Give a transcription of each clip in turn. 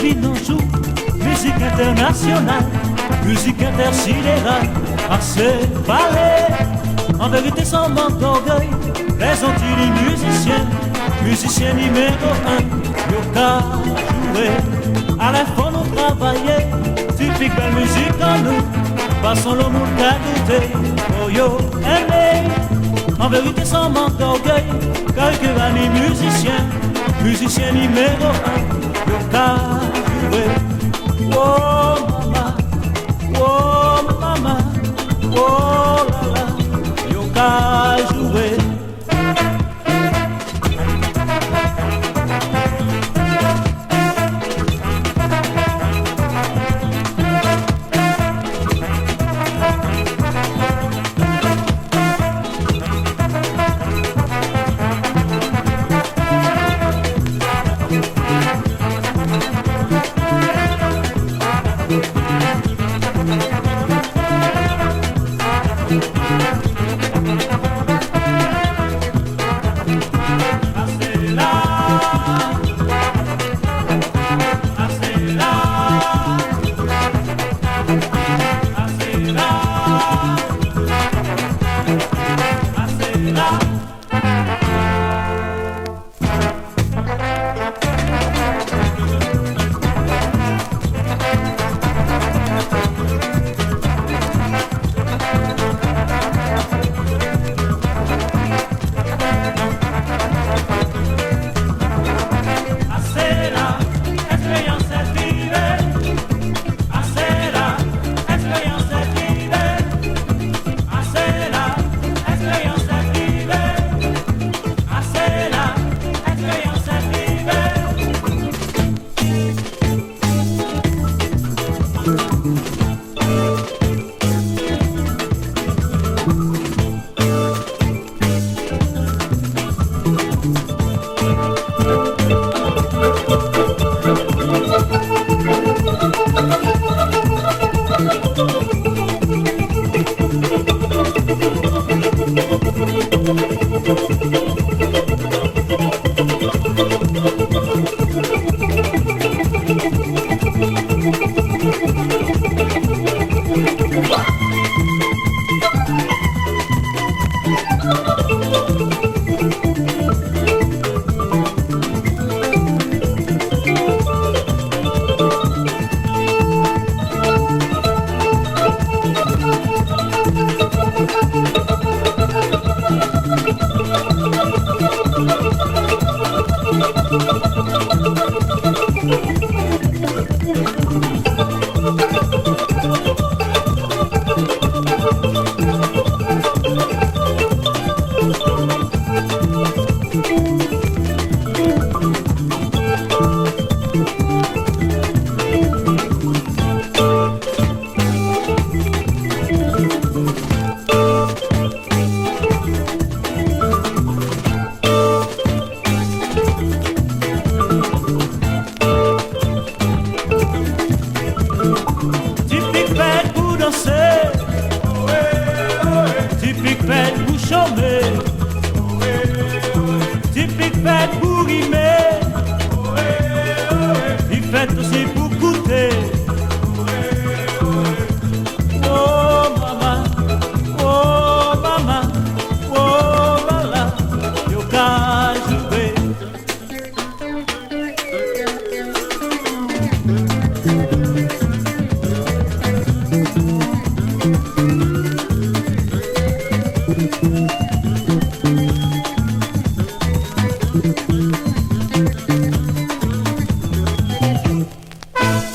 puis nos jours, musique internationale, musique intersidérale, à ce palais. En vérité sans manque d'orgueil, les Antilles musiciens, musiciens numéro un, Yoka jouer. À la fois nous travailler, typique belle musique en nous, passons le monde qu'à goûter, oh yo, aimé. En vérité sans manque d'orgueil, quelques amis musiciens, musiciens numéro un, Yoka jouer. Oh mama, oh mama, oh la la, Yoka jouer.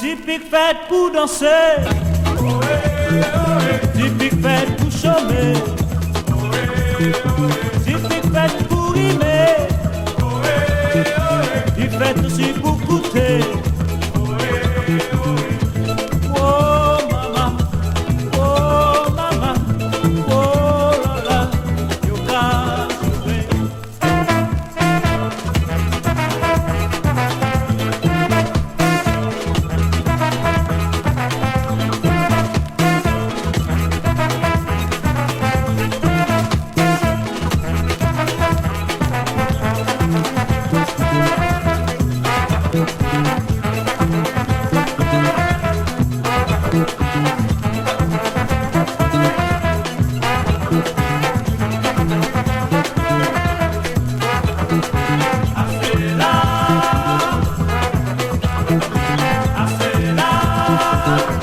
Typique fête pour danser, typique fête pour chômer, typique fête pour rimer, il fête aussi pour goûter. Oh mama, oh mama, oh la la, Yoka jouer. Thank you.